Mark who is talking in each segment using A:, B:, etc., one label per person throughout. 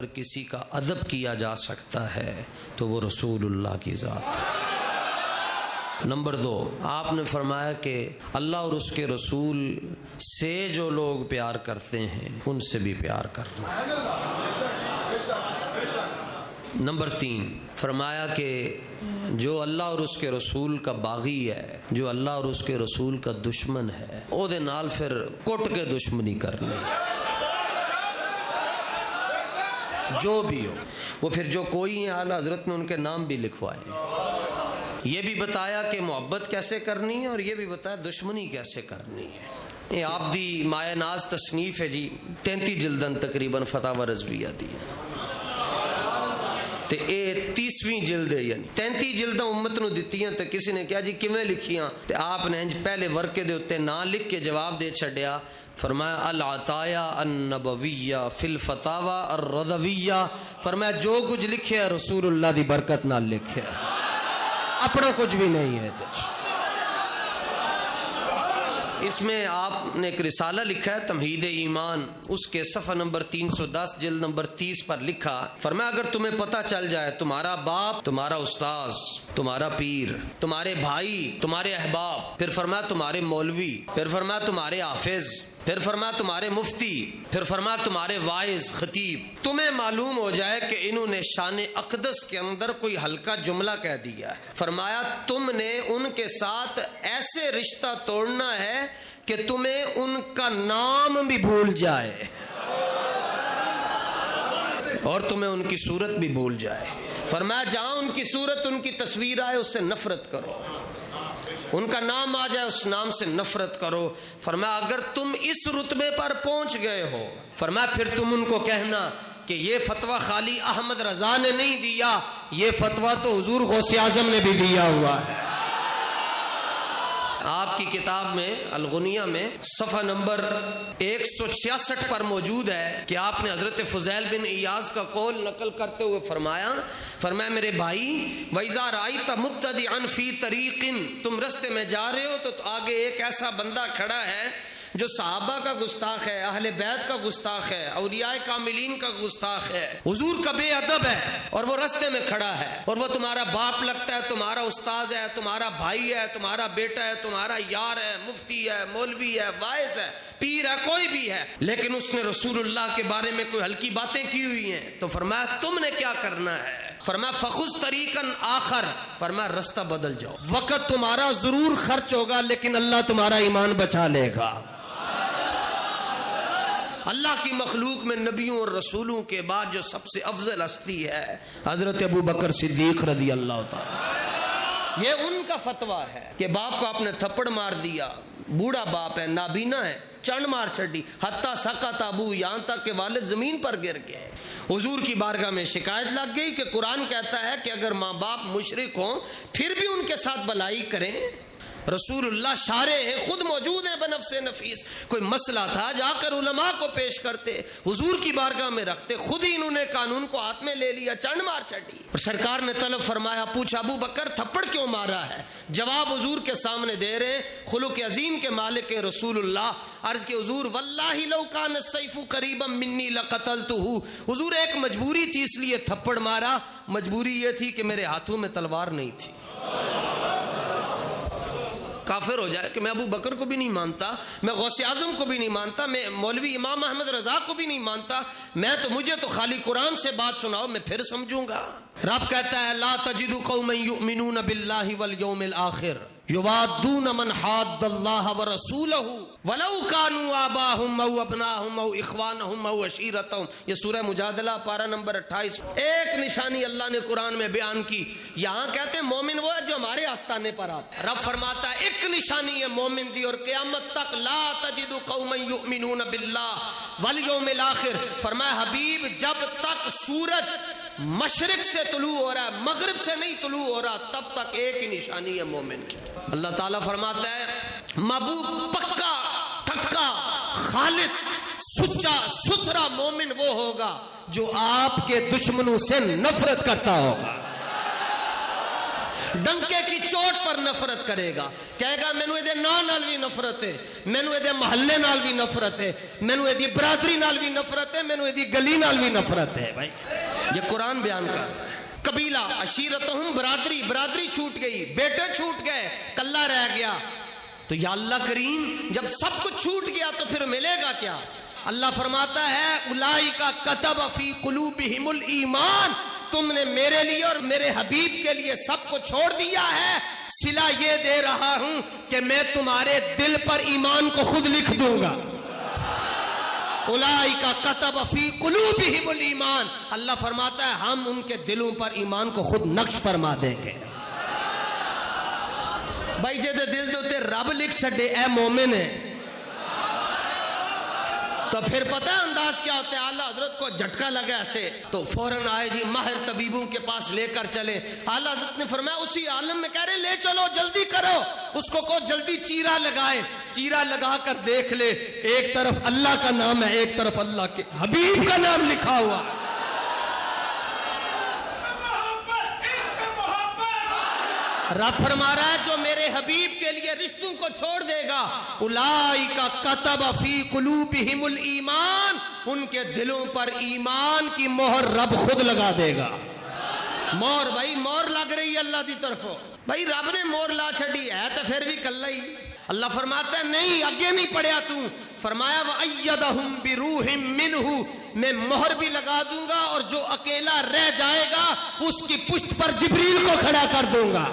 A: اگر کسی کا ادب کیا جا سکتا ہے تو وہ رسول اللہ کی ذات ہے۔ نمبر 2، آپ نے فرمایا کہ اللہ اور اس کے رسول سے جو لوگ پیار کرتے ہیں ان سے بھی پیار کرنا۔ نمبر 3، فرمایا کہ جو اللہ اور اس کے رسول کا باغی ہے، جو اللہ اور اس کے رسول کا دشمن ہے، او دے نال پھر کٹ کے دشمنی کرنی، جو بھی ہو وہ پھر جو کوئی ہیں اعلیٰ حضرت نے ان کے نام بھی لکھوائے، یہ بھی بتایا کہ محبت کیسے کرنی ہے اور یہ بھی بتایا دشمنی کیسے کرنی ہے۔ یہ آپ دی مائے ناز تصنیف ہے جی، 33 جلدن تقریباً فتاوی رضویہ دی تے اے 30ویں جلد ہے، یعنی 33 جلداں امت نو دتیاں تے کسی نے کہا جی کیویں لکھیاں، تے آپ نے پہلے ورقے دے اوتے نام لکھ کے جواب دے چھڈیا، فرمایا العطایا النبویہ فی الفتاوی الرضویہ، فرمایا جو کچھ لکھے ہے رسول اللہ دی برکت نال لکھے ہے، اپنا کچھ بھی نہیں ہے۔ اس میں آپ نے ایک رسالہ لکھا ہے تمہید ایمان، اس کے صفحہ نمبر 310 جلد نمبر 30 پر لکھا، فرمایا اگر تمہیں پتہ چل جائے تمہارا باپ تمہارا استاذ، تمہارا پیر، تمہارے بھائی تمہارے احباب، پھر فرمایا تمہارے مولوی، پھر فرمایا تمہارے حافظ، پھر فرمایا تمہارے مفتی، پھر فرمایا تمہارے واعظ خطیب، تمہیں معلوم ہو جائے کہ انہوں نے شان اقدس کے اندر کوئی ہلکا جملہ کہہ دیا ہے، فرمایا تم نے ان کے ساتھ ایسے رشتہ توڑنا ہے کہ تمہیں ان کا نام بھی بھول جائے اور تمہیں ان کی صورت بھی بھول جائے، فرمایا جہاں ان کی صورت ان کی تصویر آئے اس سے نفرت کرو، ان کا نام آ جائے اس نام سے نفرت کرو، فرمایا اگر تم اس رتبے پر پہنچ گئے ہو، فرمایا پھر تم ان کو کہنا کہ یہ فتویٰ خالی احمد رضا نے نہیں دیا، یہ فتویٰ تو حضور غوث اعظم نے بھی دیا ہوا ہے۔ آپ کی کتاب میں الغنیہ میں صفحہ نمبر 166 پر موجود ہے کہ آپ نے حضرت فضیل بن ایاز کا قول نقل کرتے ہوئے فرمایا میرے بھائی وَإِذَا رَأَيْتَ مُبْتَدِعًا فِي طَرِيقٍ، تم رستے میں جا رہے ہو تو آگے ایک ایسا بندہ کھڑا ہے جو صحابہ کا گستاخ ہے، اہل بیت کا گستاخ ہے، اولیاء کاملین کا گستاخ ہے، حضور کا بے ادب ہے، اور وہ رستے میں کھڑا ہے اور وہ تمہارا باپ لگتا ہے، تمہارا استاذ ہے، تمہارا بھائی ہے، تمہارا بیٹا ہے، تمہارا یار ہے، مفتی ہے، مولوی ہے، واعظ ہے، پیر ہے، کوئی بھی ہے، لیکن اس نے رسول اللہ کے بارے میں کوئی ہلکی باتیں کی ہوئی ہیں، تو فرمایا تم نے کیا کرنا ہے، فرمایا فخذ طریقا آخر، فرمایا رستہ بدل جاؤ، وقت تمہارا ضرور خرچ ہوگا لیکن اللہ تمہارا ایمان بچا لے گا۔ اللہ کی مخلوق میں نبیوں اور رسولوں کے بعد جو سب سے افضل ہستی ہے حضرت ابو بکر صدیق رضی اللہ تعالی، یہ ان کا فتویٰ ہے کہ باپ کو آپ نے تھپڑ مار دیا، بوڑھا باپ ہے، نابینا ہے، چنڈ مار چھڑی، حتیٰ سقط ابو، یہاں تک کہ والد زمین پر گر گئے، حضور کی بارگاہ میں شکایت لگ گئی کہ قرآن کہتا ہے کہ اگر ماں باپ مشرک ہوں پھر بھی ان کے ساتھ بھلائی کریں، رسول اللہ شارع ہیں، خود موجود ہیں بنفس نفیس، کوئی مسئلہ تھا جا کر علماء کو پیش کرتے، حضور کی بارگاہ میں رکھتے، خود ہی انہوں نے قانون کو ہاتھ میں لے لیا، چنڈ مار چڑی، اور سرکار نے طلب فرمایا، پوچھا ابو بکر تھپڑ کیوں مارا ہے، جواب حضور کے سامنے دے رہے ہیں، خلق عظیم کے مالک ہیں رسول اللہ، عرض کے حضور واللہ لو کان السیف قریبا منی لقتلتہ، حضور ایک مجبوری تھی اس لیے تھپڑ مارا، مجبوری یہ تھی کہ میرے ہاتھوں میں تلوار نہیں تھی۔ کافر ہو جائے کہ میں ابو بکر کو بھی نہیں مانتا، میں غوث اعظم کو بھی نہیں مانتا، میں مولوی امام احمد رضا کو بھی نہیں مانتا، مجھے تو خالی قرآن سے بات سناؤ میں پھر سمجھوں گا۔ رب کہتا ہے لا تجد قوما یؤمنون باللہ والیوم الآخر یوادون من حاد اللہ ورسولہ ولو کانوا آباہم او ابناہم او اخوانہم او عشیرتہم، یہ سورہ مجادلہ پارہ نمبر 28۔ ایک نشانی اللہ نے قرآن میں بیان کی، یہاں کہتے ہیں مومن وہ ہے جو ہمارے آستانے پر آتا ہے، رب فرماتا ہے ایک نشانی ہے مومن دی اور قیامت تک لا تجد قوما یؤمنون باللہ والیوم الآخر، فرمایا حبیب جب تک سورج مشرق سے طلوع ہو رہا ہے مغرب سے نہیں طلوع ہو رہا تب تک ایک ہی نشانی ہے مومن کی۔ اللہ تعالیٰ فرماتا ہے محبوب پکا ٹھکا خالص سچا ستھرا مومن وہ ہوگا جو آپ کے دشمنوں سے نفرت کرتا ہوگا، ڈنکے کی چوٹ پر نفرت کرے گا، کہے گا مینوں اے دے ناں نال بھی نفرت ہے، مینوں اے دے محلے نال بھی نفرت ہے، مینوں اے دی برادری نال بھی نفرت ہے، مینوں اے دی گلی نال بھی نفرت ہے۔ بھائی یہ قرآن بیان کر رہا ہے۔ قبیلہ عشیرتہم، برادری چھوٹ گئی، بیٹے چھوٹ گئے، کلہ رہ گیا۔ تو یا اللہ کریم جب سب کچھ چھوٹ گیا تو پھر ملے گا کیا؟ اللہ فرماتا ہے اولئک کتب فی قلوبہم الایمان، تم نے میرے لیے اور میرے حبیب کے لیے سب کو چھوڑ دیا ہے، صلہ یہ دے رہا ہوں کہ میں تمہارے دل پر ایمان کو خود لکھ دوں گا۔ اولئک کتب فی قلوبہم الایمان، اللہ فرماتا ہے ہم ان کے دلوں پر ایمان کو خود نقش فرما دیں گے۔ بھائی جے دے دل دے اتے رب لکھ چھڑے اے مومن ہے، تو پھر پتہ ہے انداز کیا ہوتا ہے؟ اعلیٰ حضرت کو جھٹکا لگا ایسے تو فوراً آئے جی ماہر طبیبوں کے پاس لے کر چلے۔ اعلیٰ حضرت نے فرمایا اسی عالم میں کہہ رہے لے چلو جلدی کرو، اس کو جلدی چیرہ لگائے، چیرہ لگا کر دیکھ لے، ایک طرف اللہ کا نام ہے، ایک طرف اللہ کے حبیب کا نام لکھا ہوا۔ رب فرما رہا ہے جو میرے حبیب کے لیے رشتوں کو چھوڑ دے گا، اولئک کتب فی قلوبہم الایمان، ان کے دلوں پر ایمان کی مہر رب خود لگا دے گا۔ مہر بھائی مہر لگ رہی ہے اللہ دی طرفوں، بھائی رب نے مہر لا چھڑی ہے تو پھر بھی کلہ ہی۔ اللہ فرماتا ہے نہیں اگے نہیں پڑھیا تو، فرمایا وَأَيَّدَهُمْ بِرُوحٍ مِّنْهُ، میں مہر بھی لگا دوں گا اور جو اکیلا رہ جائے گا اس کی پشت پر جبریل کو کھڑا کر دوں گا۔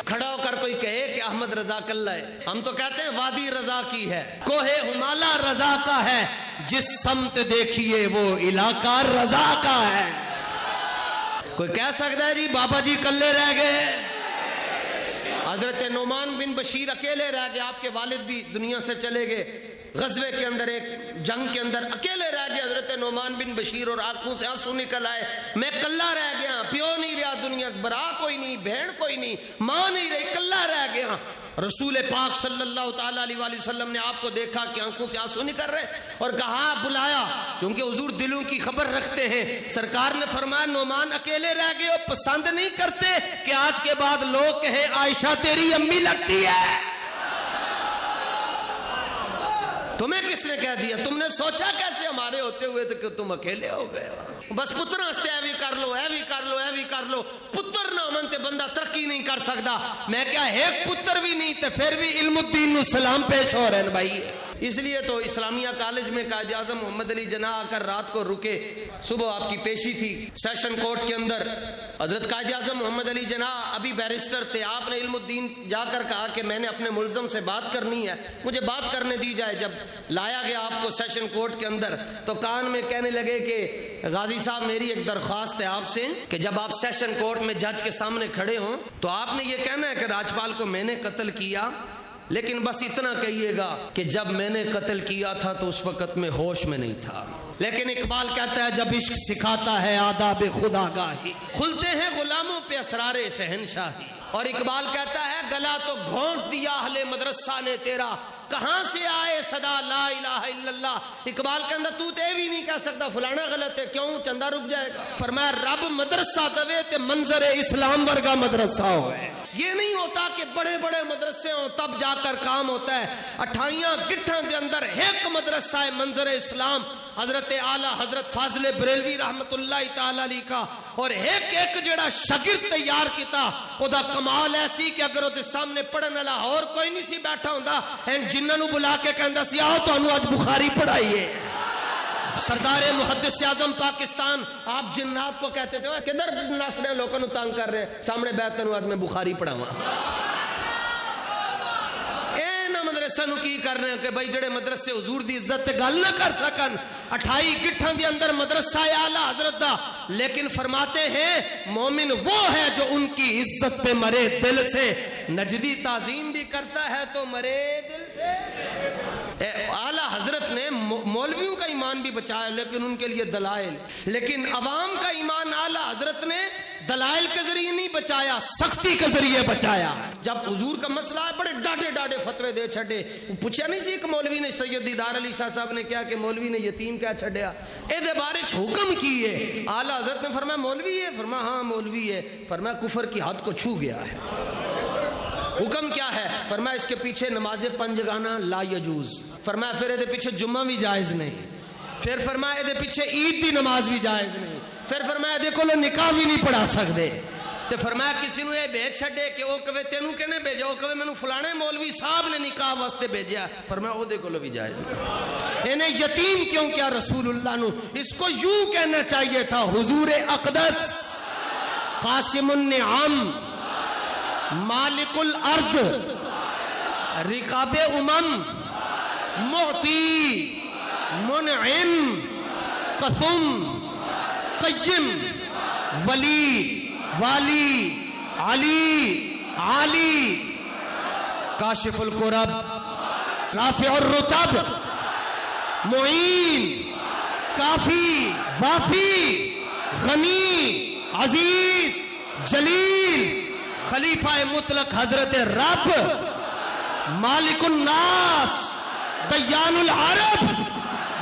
A: کھڑا ہو کر کوئی کہے کہ احمد رضا کلہ ہے، ہم تو کہتے ہیں وادی رضا کی ہے، کوہ ہمالہ رضا کا ہے، جس سمت دیکھیے وہ علاقہ رضا کا ہے۔ کوئی کہہ سکتا ہے جی بابا جی کلے رہ گئے؟ حضرت نعمان بن بشیر اکیلے رہ گئے، آپ کے والد بھی دنیا سے چلے گئے، غزوے کے اندر ایک جنگ کے اندر اکیلے رہ گئے حضرت نعمان بن بشیر اور آنکھوں سے آنسو نکل آئے، میں کلہ رہ گیا، پیو نہیں رہا دنیا، برا کوئی نہیں، بہن کوئی نہیں، ماں نہیں رہی، کلہ رہ گیا۔ رسول پاک صلی اللہ تعالیٰ علیہ وآلہ وسلم نے آپ کو دیکھا کہ آنکھوں سے آنسو نکل رہے اور کہا بلایا، کیونکہ حضور دلوں کی خبر رکھتے ہیں۔ سرکار نے فرمایا نعمان اکیلے رہ گئے ہو، پسند نہیں کرتے کہ آج کے بعد لوگ کہیں عائشہ تیری امی لگتی ہے؟ تمہیں کس نے کہہ دیا؟ تم نے سوچا کیسے ہمارے ہوتے ہوئے تو کہ تم اکیلے ہو گئے؟ بس پتر ہستے اے بھی کر لو، اے بھی کر لو، اے بھی کر لو، پتر نہ من تے بندہ ترقی نہیں کر سکتا۔ میں کیا ایک پتر بھی نہیں تے پھر بھی علم الدین نو سلام پیش ہو رہے ہیں بھائی۔ اس لیے تو اسلامیہ کالج میں قائد اعظم محمد علی جناح آ کر رات کو رکے، صبح آپ کی پیشی تھی سیشن کورٹ کے اندر، حضرت قائد اعظم محمد علی جناح ابھی بیرسٹر تھے، آپ نے علم الدین جا کر کہا کہ میں نے اپنے ملزم سے بات کرنی ہے، مجھے بات کرنے دی جائے۔ جب لایا گیا آپ کو سیشن کورٹ کے اندر تو کان میں کہنے لگے کہ غازی صاحب میری ایک درخواست ہے آپ سے کہ جب آپ سیشن کورٹ میں جج کے سامنے کھڑے ہوں تو آپ نے یہ کہنا ہے کہ راجپال کو میں نے قتل کیا، لیکن بس اتنا کہیے گا کہ جب میں نے قتل کیا تھا تو اس وقت میں ہوش میں نہیں تھا۔ لیکن اقبال کہتا ہے جب عشق سکھاتا ہے آداب خدا گاہی، کھلتے ہیں غلاموں پہ اسرار شہنشاہی۔ اور اقبال کہتا ہے گلا تو گھونٹ دیا اہل مدرسہ نے تیرا، کہاں سے آئے صدا لا الہ الا اللہ۔ اقبال کے اندر تو تے بھی نہیں کہہ سکتا فلانا غلط ہے، کیوں چندہ رک جائے گا۔ فرمایا رب مدرسہ دوے تے منظر اسلام ورگا مدرسہ ہوئے۔ یہ نہیں ہوتا کہ بڑے بڑے مدرسے ہوں تب جا کر کام ہوتا ہے، 28 گٹھاں دے اندر ایک مدرسہ ہے منظر اسلام، حضرت اعلیٰ حضرت فاضل بریلوی رحمت اللہ تعالیٰ علیہ کا، اور ایک ایک جڑا شاگرد تیار کیتا او دا کمال ایسی کہ اگر وہ سامنے پڑھن والا اور کوئی نہیں سی بیٹھا ہوندا این جنہاں نو بلا کے کہندا سی آؤ تانوں اج بخاری پڑھائیے۔ سردار محدث اعظم پاکستان آپ جنات کو کہتے تھے کدھر ناسنے لوگوں نو تنگ کر رہے ہیں، سامنے بیٹھ تینوں آج میں بخاری پڑھاواں۔ مدرسہ نو کی کرنے کہ بھائی جڑے مدرسے حضور دی عزت تے گل نہ کر سکن، 28 گٹھاں دے اندر مدرسہ اعلیٰ حضرت دا، لیکن فرماتے ہیں مومن وہ ہے جو ان کی عزت پہ مرے دل سے، نجدی تعظیم بھی کرتا ہے تو مرے دل سے۔ اعلیٰ حضرت نے مولویوں کا ایمان بھی بچایا لیکن ان کے لیے دلائل، لیکن عوام کا ایمان اعلیٰ حضرت نے دلائل کے ذریعے نہیں بچایا، سختی کے ذریعے بچایا۔ جب حضور کا مسئلہ ہے بڑے ڈاڈے ڈاڈے فتوے دے چھڑے، پوچھا نہیں سی کہ مولوی نے سید دیدار علی شاہ صاحب نے کیا کہ مولوی نے یتیم کیا چھڑیا، اے دے بارے حکم کیے۔ اعلیٰ حضرت نے فرمایا مولوی ہے؟ فرمایا ہاں مولوی ہے۔ فرمایا کفر کی حد کو چھو گیا ہے۔ حکم کیا ہے؟ فرمایا اس کے پیچھے نماز پنجگانہ لا یجوز۔ فرمایا پھر دے پیچھے جمعہ بھی جائز نہیں، پھر فرمایا دے پیچھے عید دی نماز بھی جائز نہیں، پھر فرمایا دیکھو لو نکاح بھی نہیں پڑھا سکتے۔ تے فرمایا کسی نو یہ بھیج چھڑے کہ وہ کہے تینوں کہنے بھیجا، وہ کہے مینوں فلانے مولوی صاحب نے نکاح واسطے بھیجا، فرمایا وہ دیکھو لو بھی جائز نہیں۔ انہیں یتیم کیوں کیا رسول اللہ نو؟ اس کو یوں کہنا چاہیے تھا حضور اقدس قاسم النعم مالک الارض رقاب امم معطی منعم قسم قیم ولی والی علی عالی کاشف الکرب رافع الرتب معین کافی وافی غنی عزیز جلیل خلیفہ مطلق حضرت رب مالک الناس دیان العرب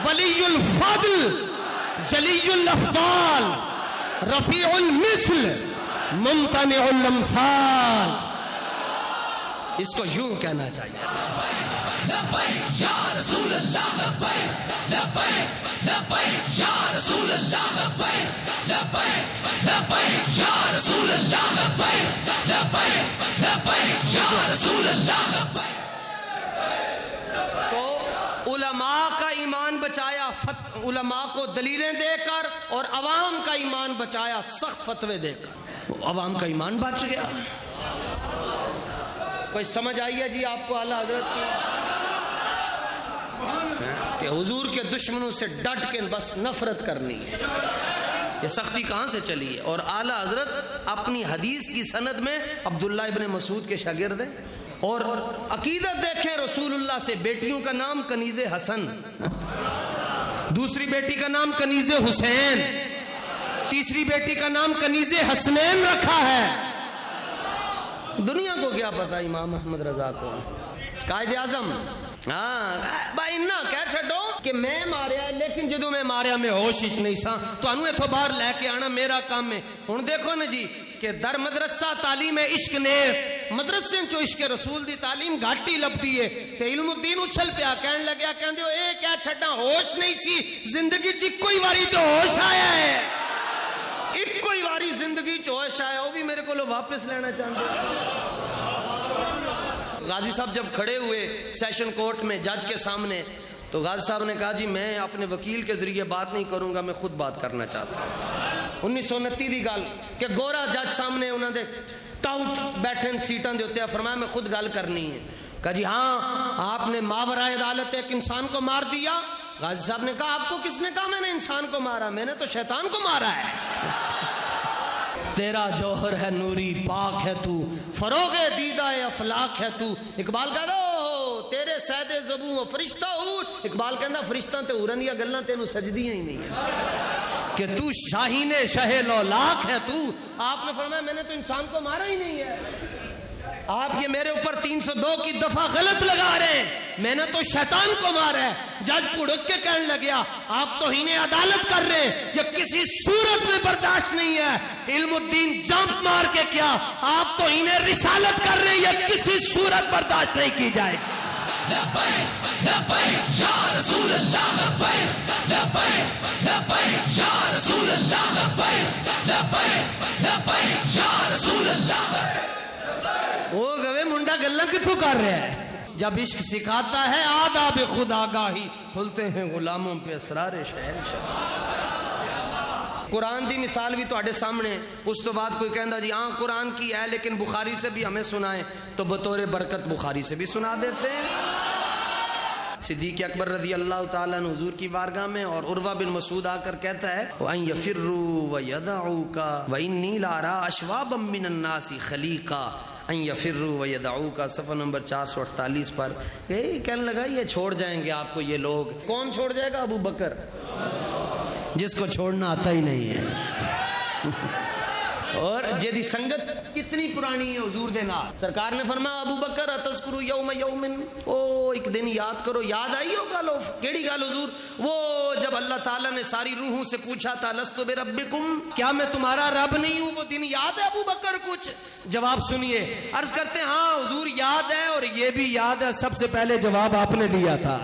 A: ولی الفضل جلی الافضال رفیع المثل ممتنع الامثال۔ اس کو یوں کہنا چاہیے، لبیک یا رسول اللہ لبیک لبیک لبیک یا رسول اللہ لبیک لبیک لبیک یا رسول اللہ لبیک لبیک لبیک یا رسول اللہ لبیک۔ تو علماء کا ایمان بچایا علماء کو دلیلیں دے کر، اور عوام کا ایمان بچایا سخت فتوے دے کر، عوام کا ایمان بچ گیا۔ کوئی سمجھ آئی ہے جی آپ کو اعلیٰ حضرت کی کہ حضور کے دشمنوں سے ڈٹ کے بس نفرت کرنی ہے؟ یہ سختی کہاں سے چلی ہے؟ اور اعلیٰ حضرت اپنی حدیث کی سند میں عبداللہ ابن مسعود کے شاگرد ہیں، اور عقیدت دیکھیں رسول اللہ سے، بیٹیوں کا نام کنیز حسن، دوسری بیٹی کا نام کنیز حسین، تیسری بیٹی کا نام کنیز حسنین رکھا ہے۔ دنیا کو کیا پتا امام احمد رضا کو، قائد اعظم بھائی نہ کہہ چھڈو کہ میں ماریا، لیکن جدو میں ماریا میں ہوش ہی نہیں سا، تو انہوں اتھو باہر لے کے آنا میرا کام ہے۔ ہن دیکھو نا جی کہ در مدرسہ تعلیم عشق نیس، مدرسے چو عشق رسول دی تعلیم گھاٹی لبتی ہے، تے علم الدین اچھل پیا کہن لگیا کہندے ہو اے کیا چھڈا ہوش نہیں سی، زندگی چ کوئی واری تو ہوش آیا ہے، ایک کوئی واری زندگی چ ہوش آیا، وہ بھی میرے کو واپس لینا چاہتے۔ غازی صاحب جب کھڑے ہوئے سیشن کورٹ میں جج کے سامنے، تو غازی صاحب نے کہا جی میں اپنے وکیل کے ذریعے بات نہیں کروں گا، میں خود بات کرنا چاہتا ہوں۔ 1929 دی گل کہ گورا جج سامنے انہوں نے ٹاؤٹ بیٹھے سیٹاں دے ہوتے ہیں، فرمایا میں خود گل کرنی ہے۔ کہا جی ہاں آپ نے ماورائے عدالت ایک انسان کو مار دیا۔ غازی صاحب نے کہا آپ کو کس نے کہا میں نے انسان کو مارا؟ میں نے تو شیطان کو مارا ہے۔ تیرا جوہر ہے نوری پاک ہے تو، فروغ دیدہ افلاق ہے تو۔ اقبال کہتا ہو تیرے سید زبوں فرشتہ ہو، اقبال کہتا فرشتہ تے اورن دیا گلاں تینوں سجدیاں ہی نہیں ہے کہ تو شاہین شہ لولاک ہے تو۔ آپ نے فرمایا میں نے تو انسان کو مارا ہی نہیں ہے، آپ یہ میرے اوپر 302 کی دفعہ غلط لگا رہے ہیں، میں نے تو شیطان کو مارا ہے۔ جج پڑک کے کہنے لگیا آپ توہین عدالت کر رہے ہیں، یہ کسی صورت میں برداشت نہیں ہے۔ علم الدین جمپ مار کے کیا آپ توہین رسالت کر رہے ہیں، یہ کسی صورت برداشت نہیں کی جائے گی۔ لبیک لبیک یا رسول اللہ لبیک لبیک لبیک یا رسول اللہ لبیک لبیک لبیک یا رسول اللہ۔ وہ گوے منڈا گلہ کتوں کر رہا ہے؟ جب عشق سکھاتا ہے آداب خود آگاہی، کھلتے ہیں غلاموں پہ اسرار شہنشاہ۔ قرآن دی مثال بھی تواڈے سامنے، اس تو بعد کوئی کہندا جی ہاں قرآن کی ہے لیکن بخاری سے بھی ہمیں سنائیں، تو بطور برکت بخاری سے بھی سنا دیتے ہیں۔ صدیق اکبر رضی اللہ تعالیٰ عنہ حضور کی بارگاہ میں، اور عروہ بن مسعود آ کر کہتا ہے وَأَن يَفِرُّوا وَيَدَعُوكَ وَإِنِّي لَأَرَىٰ أَشْوَابًا مِّنَ النَّاسِ خَلِيقًا ان یفروا ویدعوک، صفحہ نمبر 448 پر کہنے لگا یہ چھوڑ جائیں گے آپ کو یہ لوگ. کون چھوڑ جائے گا؟ ابو بکر، جس کو چھوڑنا آتا ہی نہیں ہے. اور جدی سنگت کتنی پرانی ہے حضور دے نال. سرکار نے فرمایا ابو بکر اتذکروا یوم یومن، او ایک دن یاد کرو. یاد آئی ہو گل؟ کیڑی گل حضور؟ وہ جب اللہ تعالیٰ نے ساری روحوں سے پوچھا تھا لست بربکم، کیا میں تمہارا رب نہیں ہوں؟ وہ دن یاد ہے ابو بکر کچھ؟ جواب سنیے. عرض کرتے ہیں ہاں حضور یاد ہے، اور یہ بھی یاد ہے سب سے پہلے جواب آپ نے دیا تھا.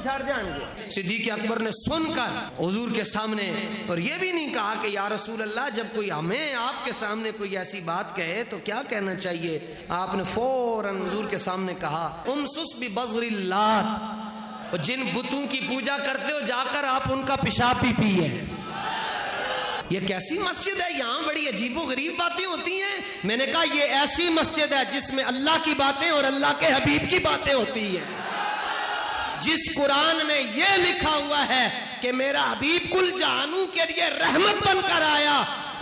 A: چھڑ جائیں گے. صدیق اکبر نے سن کر حضور کے سامنے، اور یہ بھی نہیں کہا کہ یا رسول اللہ جب کوئی ہمیں آپ کے سامنے کوئی ایسی بات کہے تو کیا کہنا چاہیے. آپ نے فوراً حضور کے سامنے کہا امسس ببذر اللات، اور جن بتوں کی پوجا کرتے ہو جا کر آپ ان کا پیشاب بھی پیے. یہ کیسی مسجد ہے؟ یہاں بڑی عجیب و غریب باتیں ہوتی ہیں. میں نے کہا یہ ایسی مسجد ہے جس میں اللہ کی باتیں اور اللہ کے حبیب کی باتیں ہوتی ہیں. جس قرآن میں یہ لکھا ہوا ہے کہ میرا حبیب کل جہانوں کے لیے رحمت بن کر آیا،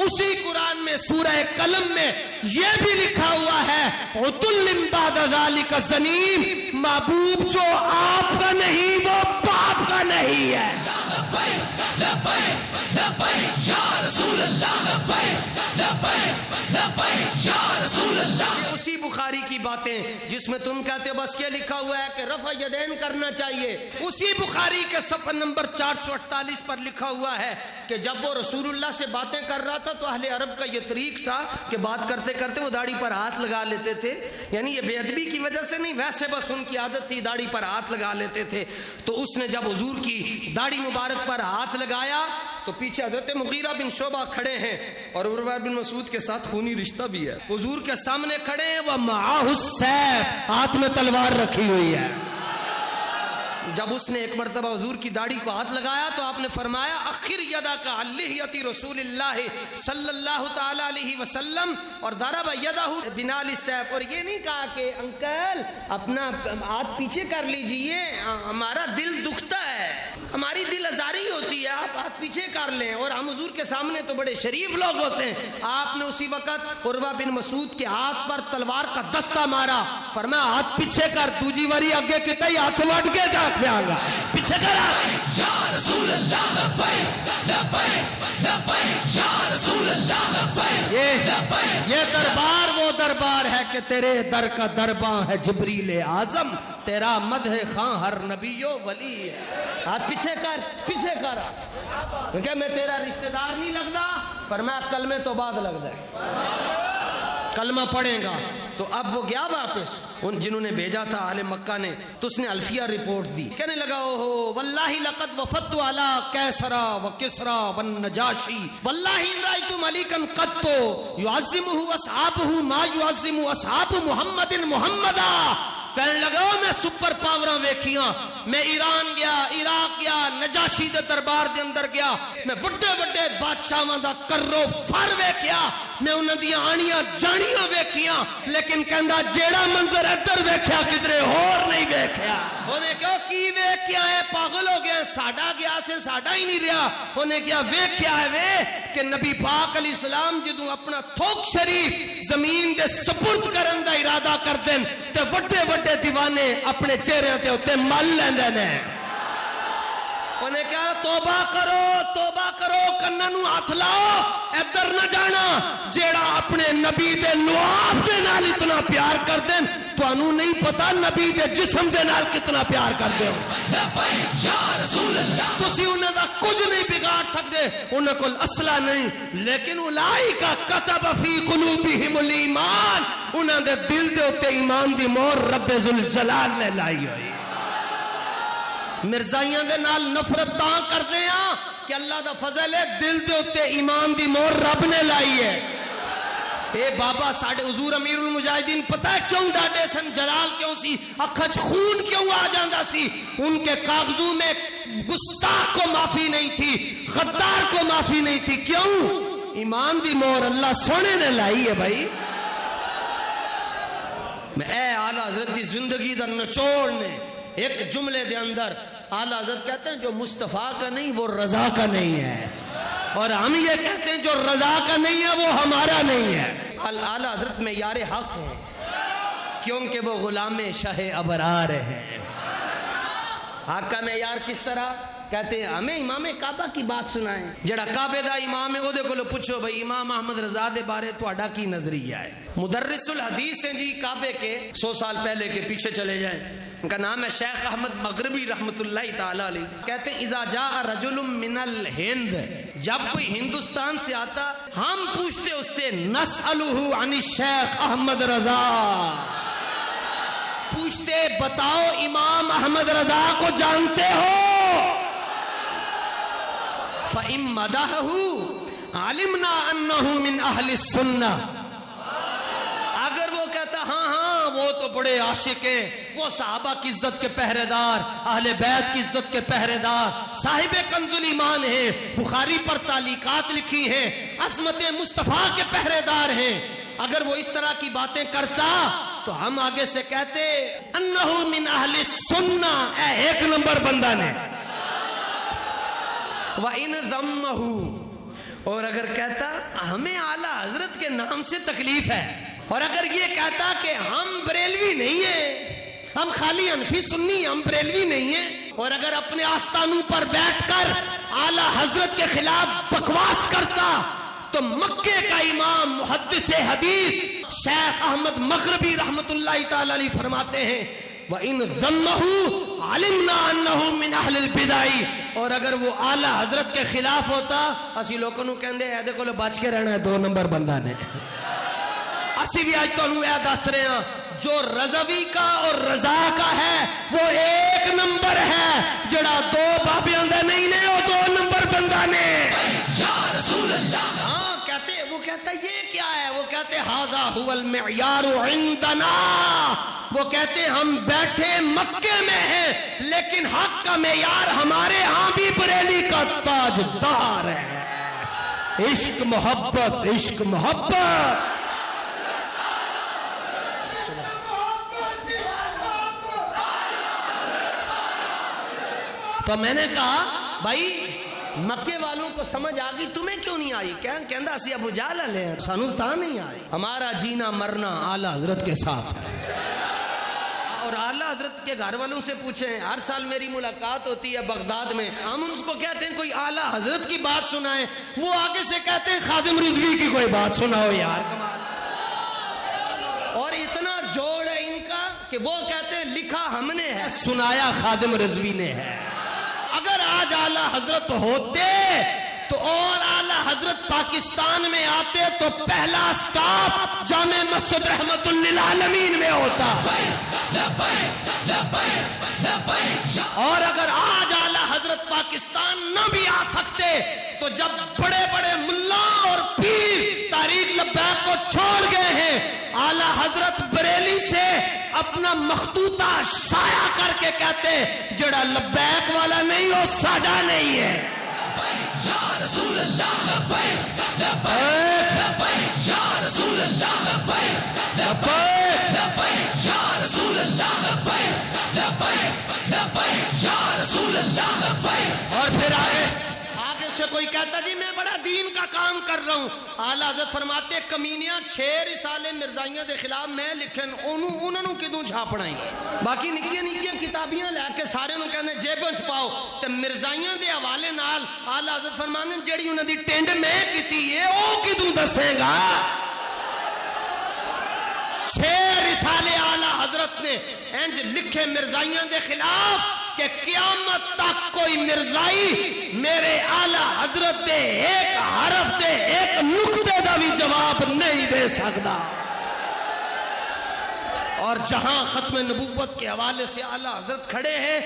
A: اسی قرآن میں سورہ قلم میں یہ بھی لکھا ہوا ہے عتل بعد ذلک زنیم، محبوب جو آپ کا نہیں وہ باپ کا نہیں ہے. لبیک لبیک لبیک یا رسول اللہ، لبیک لبیک لبیک یا رسول اللہ. اسی بخاری کی باتیں جس میں تم کہتے ہو بس یہ لکھا ہوا ہے کہ رفع یدین کرنا چاہیے، اسی بخاری کے صفحہ نمبر 448 پر لکھا ہوا ہے کہ جب وہ رسول اللہ سے باتیں کر رہا تھا تو اہل عرب کا یہ طریق تھا کہ بات کرتے کرتے وہ داڑھی پر ہاتھ لگا لیتے تھے. یعنی یہ بے ادبی کی وجہ سے نہیں، ویسے بس ان کی عادت تھی داڑھی پر ہاتھ لگا لیتے تھے. تو اس نے جب حضور کی داڑھی مبارک پر ہاتھ لگایا تو پیچھے حضرت مغیرہ بن شعبہ کھڑے ہیں اور عروہ بن مسعود کے ساتھ خونی رشتہ بھی ہے. حضور کے سامنے کھڑے ہیں، وہ معاہ السیف، ہاتھ میں تلوار رکھی ہوئی ہے. جب اس نے ایک مرتبہ حضور کی داڑھی کو ہاتھ لگایا تو آپ نے فرمایا اخر یدک عن لحیۃ رسول اللہ صلی اللہ تعالی علیہ وسلم، اور ضرب یدہ بنال السیف. اور یہ نہیں کہا کہ انکل اپنا ہاتھ پیچھے کر لیجئے، ہمارا دل دکھتا ہے، ہماری دل آزاری ہوتی ہے، آپ ہاتھ پیچھے کر لیں. اور ہم حضور کے سامنے تو بڑے شریف لوگ ہوتے ہیں. آپ نے اسی وقت عروہ بن مسعود کے ہاتھ پر تلوار کا دستہ مارا، فرمایا ہاتھ پیچھے کر، دوجی واری اگے کتے ہاتھ وڈ کے گا پیچھے کرا. یا رسول اللہ لبیک لبیک لبیک یا رسول اللہ لبیک. یہ دربار وہ دربار ہے کہ تیرے در کا درباں ہے جبریل اعظم، تیرا مدح خاں ہر نبی و ولی ہے. ہاتھ پیچھے کر، پیچھے کر ہاتھ. کیا میں تیرا رشتہ دار نہیں لگتا؟ فرمایا کلمے تو بعد لگتا ہے، کلمہ پڑھے گا. تو اب وہ گیا واپس، ان جنہوں نے بھیجا تھا اہل مکہ نے، تو اس نے الفیہ رپورٹ دی. کہنے لگا اوہو واللہ لقد وفدت علی کیسرا و کسرا والنجاشی واللہ ان رأیت ملکا قط یعظمہ اصحابہ ما یعظم اصحاب محمد محمدا. کہنے لگا میں سپر پاوراں ویکھیاں، میں ایران گیا، عراق گیا، نجاشی دے دربار دے اندر گیا، میں بڑے بڑے بادشاہاں دا کرو فر ویکھیا، میں انہاں دی آنیاں جانیاں ویکھیاں، لیکن کہندا جیڑا منظر ادھر ویکھیا کدھرے ہور نہیں ویکھیا. انہیں کہا کی ویکھیا ہے؟ پاگل ہو گیا، ساڈا گیا سے ساڈا ہی نہیں رہا. انہیں کیا ویکھیا ہے وے کہ نبی پاک علیہ السلام جدوں اپنا تھوک شریف زمین دے سپرد کرن دا ارادہ کر دین تے وڈے وڈے دیوانے اپنے چہرے تے اوتے مل لیندے نے. انہیں کہا توبہ کرو کناں نوں ہاتھ لاؤ، ادھر نہ جانا. جیڑا اپنے نبی دے لعاب دے نال اتنا پیار کر دین، تانوں نہیں پتا نبی دے جسم دے نال کتنا پیار کرتے ہو. یا رسول اللہ تسی انہاں دا کچھ نہیں بگاڑ سکتے، انہاں کول اسلحہ نہیں، لیکن اولئک کتب فی قلوبہم الایمان، انہاں دے دل دے اوتے ایمان دی مہر رب ذوالجلال نے لائی ہوئی. مرزائیاں دے نال نفرت تاں کردے ہاں کہ اللہ دا فضل ہے، دل دے اوتے ایمان دی مہر رب نے لائی ہے. اے بابا ساڑھے حضور امیر المجاہدین پتہ ہے کیوں ڈاڈے سن؟ جلال کیوں سی؟ اکھچ خون کیوں آ جاندہ سی؟ ان کے کاغذوں میں گستاخ کو معافی نہیں تھی، غدار کو معافی نہیں تھی. کیوں؟ ایمان دی مہر اللہ سونے نے لائی ہے. بھائی میں اے اعلیٰ حضرت دی زندگی دا نچوڑ نے ایک جملے دے اندر اعلیٰ حضرت کہتے ہیں جو مصطفیٰ کا نہیں وہ رضا کا نہیں ہے. اور ہم یہ کہتے ہیں جو رضا کا نہیں ہے وہ ہمارا نہیں ہے. اعلیٰ حضرت میں یار حق ہیں کیونکہ وہ غلام شاہ ابرار ہیں. حق کا معیار کس طرح؟ کہتے ہیں ہمیں امام کعبہ کی بات سنائیں. جڑا کعبے دا امام ہے وہ دے کولو پوچھو بھئی امام احمد رضا دے بارے تہاڈا کی نظریہ ہے. مدرس الحدیث ہیں جی کعبے کے 100 سال پہلے کے، پیچھے چلے جائیں. ان کا نام ہے شیخ احمد مغربی رحمت اللہ تعالی علیہ. کہتے ہیں اذا جاء رجل من الہند، جب کوئی ہندوستان سے آتا ہم پوچھتے اس سے نسألہ عن الشیخ احمد رضا، پوچھتے بتاؤ امام احمد رضا کو جانتے ہو؟ فَإِن مَدَحَهُ عَلِمْنَا أَنَّهُ مِنْ أَهْلِ السُّنَّةِ، اگر وہ کہتا ہاں وہ تو بڑے عاشق ہیں، وہ صحابہ کی عزت کے پہرے دار، اہل بیت کی عزت کے پہرے دار، صاحب کنز الایمان ہیں، بخاری پر تعلیقات لکھی ہیں، عظمت مصطفیٰ کے پہرے دار ہیں، اگر وہ اس طرح کی باتیں کرتا تو ہم آگے سے کہتے انہو من اہل السنہ، اے ایک نمبر بندہ نے. وَإِن ذَمَّهُ، اور اگر کہتا ہمیں اعلیٰ حضرت کے نام سے تکلیف ہے، اور اگر یہ کہتا کہ ہم بریلوی نہیں ہیں، ہم خالی حنفی سنی، ہم بریلوی نہیں ہیں، اور اگر اپنے آستانوں پر بیٹھ کر اعلیٰ حضرت کے خلاف بکواس کرتا تو مکے کا امام محدث حدیث شیخ احمد مغربی رحمت اللہ تعالی علیہ فرماتے ہیں وَإِن ذَمَّهُ عَلِمْنَا أَنَّهُ مِنْ أَهْلِ الْبِدَعِ، اور اگر وہ اعلیٰ حضرت کے خلاف ہوتا اسی لوگوں نو کہندے اے دے کولو بچ کے رہنا ہے، 2 نمبر بندہ نے. اسی بھی آج تو انہوں اے دس رہے ہیں جو رضوی کا اور رضا کا ہے وہ 1 نمبر ہے، جڑا 2 بابیاں دے نہیں نے وہ 2 نمبر بندہ نے. یا رسول اللہ. ہاں کہتے وہ کہتا یہ کیا ہے؟ وہ کہتے ھذا ھو المعیار عندنا، وہ کہتے ہم بیٹھے مکے میں ہیں لیکن حق کا معیار ہمارے ہاں بھی بریلی کا تاجدار ہے. عشق محبت، عشق محبت. تو میں نے کہا بھائی مکے والوں کو سمجھ آ گئی، تمہیں کیوں نہیں آئی؟ کہندہ اسی ابو جہل لے سانوز تا نہیں آئی. ہمارا جینا مرنا اعلیٰ حضرت کے ساتھ ہے. اور اعلیٰ حضرت کے گھر والوں سے پوچھیں، ہر سال میری ملاقات ہوتی ہے بغداد میں، ہم ان کو کہتے ہیں کوئی اعلیٰ حضرت کی بات سنائیں، وہ آگے سے کہتے ہیں خادم رضوی کی کوئی بات سناؤ یار. اور اتنا جوڑ ہے ان کا کہ وہ کہتے ہیں لکھا ہم نے ہے، سنایا خادم رضوی نے ہے. اگر آج اعلیٰ حضرت ہوتے تو اور اعلیٰ حضرت پاکستان میں آتے تو پہلا سٹاپ جامع مسجد رحمت للعالمین میں ہوتا. اور اگر آج اعلیٰ حضرت پاکستان نہ بھی آ سکتے تو جب بڑے بڑے ملا اور پیر تاریخ لبیک کو چھوڑ گئے ہیں، اعلیٰ حضرت بریلی سے اپنا مخطوطہ شائع کر کے کہتے جڑا لبیک والا نہیں وہ ساڈا نہیں ہے. یا رسول اللہ لبیک لبیک لبیک یا رسول اللہ لبیک لبیک لبیک یا رسول اللہ لبیک لبیک لبیک یا رسول اللہ لبیک. اور پھر آگے سے کوئی کہتا جی میں بڑا دین کا کام کر رہا ہوں. اعلیٰ حضرت فرماتے کمینیاں 6 رسالے مرزائیاں دے خلاف میں لکھن انہوں نے کدوں چھاپنا ہی، باقی نکیاں نکیاں کتابیاں لے کے سارے نوں کہندے جیباں چ پاؤ تے مرزائیاں دے حوالے نال اعلیٰ حضرت فرمانے جڑی انہاں دی ٹینڈ میں کیتی ہے او کدوں دسے گا. 6 رسالے اعلیٰ حضرت نے انج لکھے مرزائیاں دے خلاف کہ قیامت تک کوئی مرزائی میرے اعلیٰ حضرت دے ایک حرف دے ایک نقطے دا بھی جواب نہیں دے سکتا. اور جہاں ختم نبوت کے حوالے سے اعلیٰ حضرت کھڑے ہیں،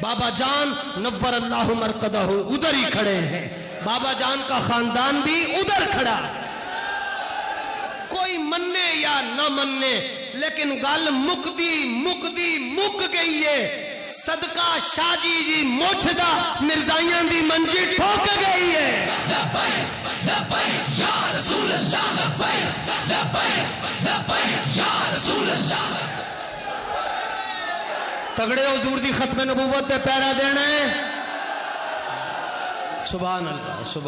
A: بابا جان نور اللہ مرقدہ ادھر ہی کھڑے ہیں، بابا جان کا خاندان بھی ادھر کھڑا. کوئی مننے یا نہ مننے لیکن گل مک گئی ہے. صدقہ شاہ جی مجھ دا مرزائیاں دی منجی ٹھوک گئی ہے. لبیک لبیک یا رسول اللہ لبیک لبیک لبیک یا رسول اللہ. تگڑے حضور دی ختم نبوت تے پیرا دینا ہے. سبحان اللہ سبحان